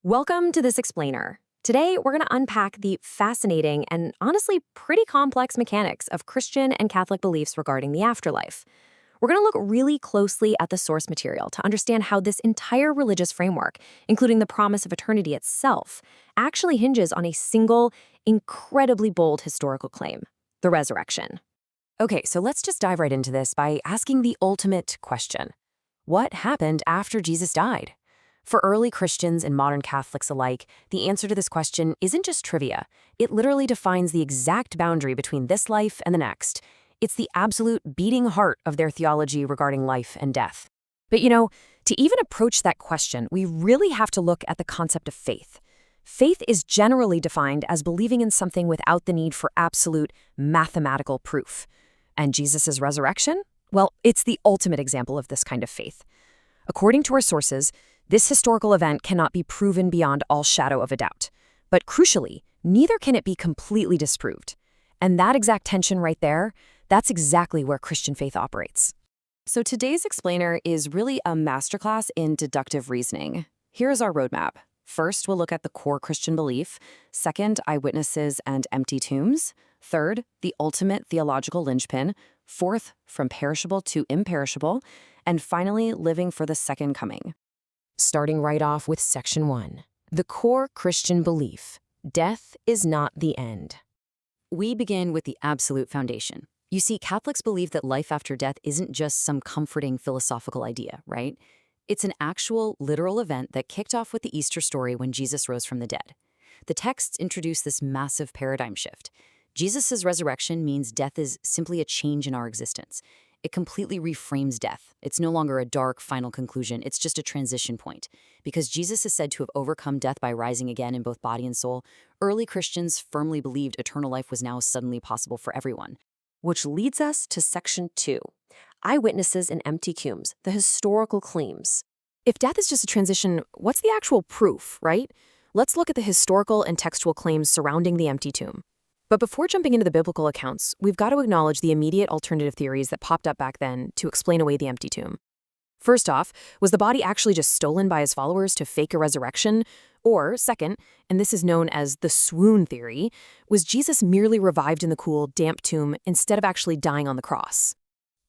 Welcome to This Explainer. Today, we're going to unpack the fascinating and honestly pretty complex mechanics of Christian and Catholic beliefs regarding the afterlife. We're going to look really closely at the source material to understand how this entire religious framework, including the promise of eternity itself, actually hinges on a single, incredibly bold historical claim: the resurrection. Okay, so let's just dive right into this by asking the ultimate question. What happened after Jesus died? For early Christians and modern Catholics alike, the answer to this question isn't just trivia. It literally defines the exact boundary between this life and the next. It's the absolute beating heart of their theology regarding life and death. But to even approach that question, we really have to look at the concept of faith. Faith is generally defined as believing in something without the need for absolute mathematical proof. And Jesus' resurrection? Well, it's the ultimate example of this kind of faith. According to our sources, this historical event cannot be proven beyond all shadow of a doubt. But crucially, neither can it be completely disproved. And that exact tension right there, that's exactly where Christian faith operates. So today's explainer is really a masterclass in deductive reasoning. Here's our roadmap. First, we'll look at the core Christian belief. Second, eyewitnesses and empty tombs. Third, the ultimate theological linchpin. Fourth, from perishable to imperishable. And finally, living for the second coming. Starting right off with Section 1. The core Christian belief: death is not the end. We begin with the absolute foundation. You see, Catholics believe that life after death isn't just some comforting philosophical idea, right? It's an actual, literal event that kicked off with the Easter story when Jesus rose from the dead. The texts introduce this massive paradigm shift. Jesus' resurrection means death is simply a change in our existence. It completely reframes death. It's no longer a dark, final conclusion. It's just a transition point. Because Jesus is said to have overcome death by rising again in both body and soul, early Christians firmly believed eternal life was now suddenly possible for everyone. Which leads us to Section 2. Eyewitnesses and empty tombs, the historical claims. If death is just a transition, what's the actual proof, right? Let's look at the historical and textual claims surrounding the empty tomb. But before jumping into the biblical accounts, we've got to acknowledge the immediate alternative theories that popped up back then to explain away the empty tomb. First off, was the body actually just stolen by his followers to fake a resurrection? Or, second, and this is known as the swoon theory, was Jesus merely revived in the cool, damp tomb instead of actually dying on the cross?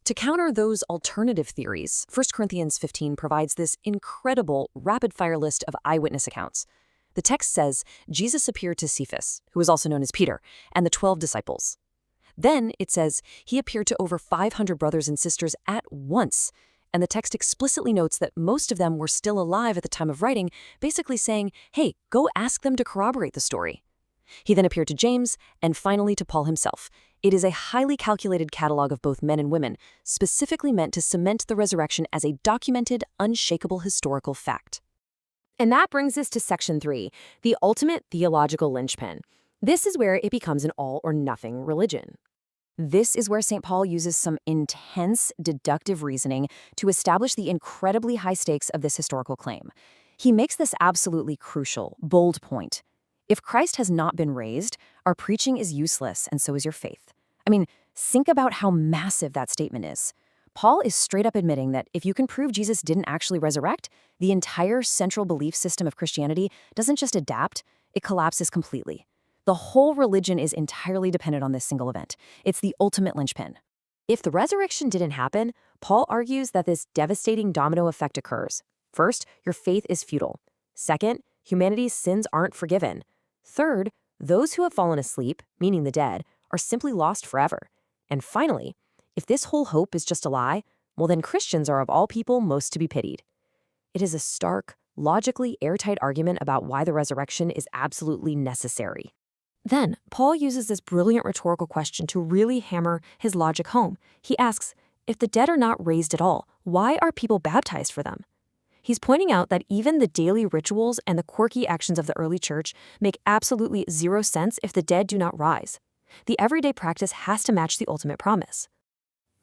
To counter those alternative theories, 1 Corinthians 15 provides this incredible, rapid-fire list of eyewitness accounts. The text says Jesus appeared to Cephas, who was also known as Peter, and the 12 disciples. Then it says he appeared to over 500 brothers and sisters at once, and the text explicitly notes that most of them were still alive at the time of writing, basically saying, hey, go ask them to corroborate the story. He then appeared to James, and finally to Paul himself. It is a highly calculated catalog of both men and women, specifically meant to cement the resurrection as a documented, unshakable historical fact. And that brings us to Section 3, the ultimate theological linchpin. This is where it becomes an all-or-nothing religion. This is where St. Paul uses some intense deductive reasoning to establish the incredibly high stakes of this historical claim. He makes this absolutely crucial, bold point. If Christ has not been raised, our preaching is useless, and so is your faith. I mean, think about how massive that statement is. Paul is straight up admitting that if you can prove Jesus didn't actually resurrect, the entire central belief system of Christianity doesn't just adapt, it collapses completely. The whole religion is entirely dependent on this single event. It's the ultimate linchpin. If the resurrection didn't happen, Paul argues that this devastating domino effect occurs. First, your faith is futile. Second, humanity's sins aren't forgiven. Third, those who have fallen asleep, meaning the dead, are simply lost forever. And finally, if this whole hope is just a lie, well then Christians are of all people most to be pitied. It is a stark, logically airtight argument about why the resurrection is absolutely necessary. Then, Paul uses this brilliant rhetorical question to really hammer his logic home. He asks, if the dead are not raised at all, why are people baptized for them? He's pointing out that even the daily rituals and the quirky actions of the early church make absolutely zero sense if the dead do not rise. The everyday practice has to match the ultimate promise.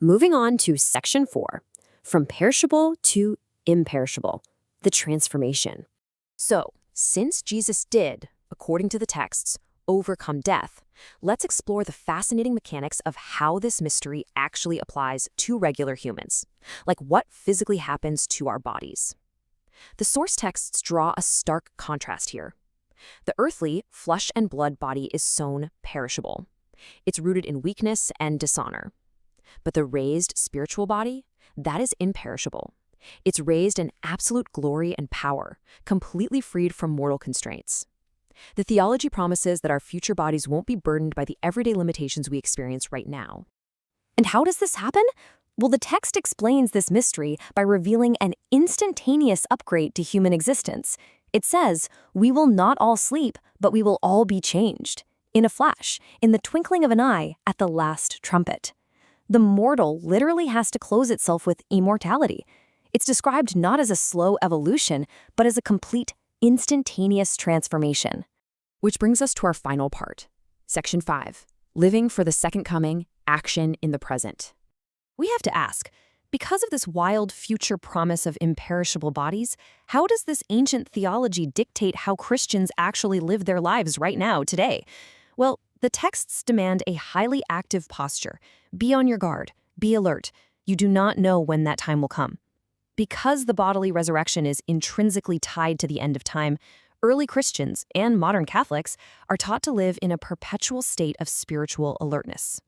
Moving on to Section 4, from perishable to imperishable, the transformation. So, since Jesus did, according to the texts, overcome death, let's explore the fascinating mechanics of how this mystery actually applies to regular humans. Like what physically happens to our bodies. The source texts draw a stark contrast here. The earthly, flesh and blood body is sown perishable. It's rooted in weakness and dishonor. But the raised spiritual body, that is imperishable. It's raised in absolute glory and power, completely freed from mortal constraints. The theology promises that our future bodies won't be burdened by the everyday limitations we experience right now. And how does this happen? Well, the text explains this mystery by revealing an instantaneous upgrade to human existence. It says, "We will not all sleep, but we will all be changed. In a flash, in the twinkling of an eye, at the last trumpet." The mortal literally has to clothe itself with immortality. It's described not as a slow evolution, but as a complete, instantaneous transformation. Which brings us to our final part. Section 5. Living for the second coming, action in the present. We have to ask, because of this wild future promise of imperishable bodies, how does this ancient theology dictate how Christians actually live their lives right now, today? Well, the texts demand a highly active posture. Be on your guard. Be alert. You do not know when that time will come. Because the bodily resurrection is intrinsically tied to the end of time, early Christians and modern Catholics are taught to live in a perpetual state of spiritual alertness.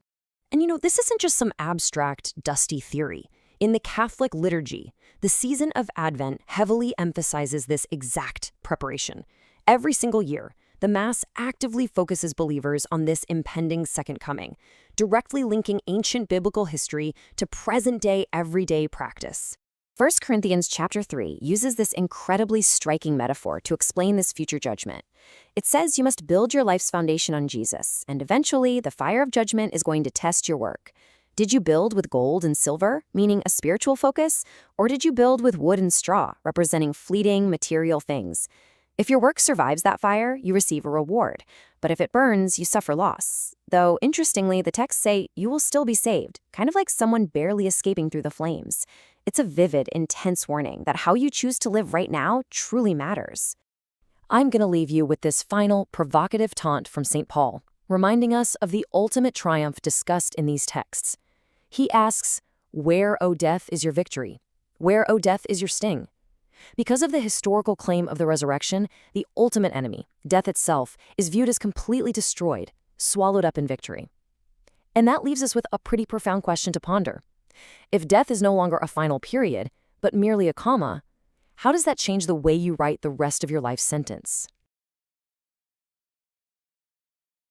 And this isn't just some abstract, dusty theory. In the Catholic liturgy, the season of Advent heavily emphasizes this exact preparation. Every single year, the Mass actively focuses believers on this impending second coming, directly linking ancient biblical history to present-day, everyday practice. 1 Corinthians chapter 3 uses this incredibly striking metaphor to explain this future judgment. It says you must build your life's foundation on Jesus, and eventually the fire of judgment is going to test your work. Did you build with gold and silver, meaning a spiritual focus, or did you build with wood and straw, representing fleeting, material things? If your work survives that fire, you receive a reward, but if it burns, you suffer loss. Though, interestingly, the texts say you will still be saved, kind of like someone barely escaping through the flames. It's a vivid, intense warning that how you choose to live right now truly matters. I'm going to leave you with this final, provocative taunt from St. Paul, reminding us of the ultimate triumph discussed in these texts. He asks, "Where, O death, is your victory? Where, O death, is your sting?" Because of the historical claim of the resurrection, the ultimate enemy, death itself, is viewed as completely destroyed, swallowed up in victory. And that leaves us with a pretty profound question to ponder. If death is no longer a final period, but merely a comma, how does that change the way you write the rest of your life sentence?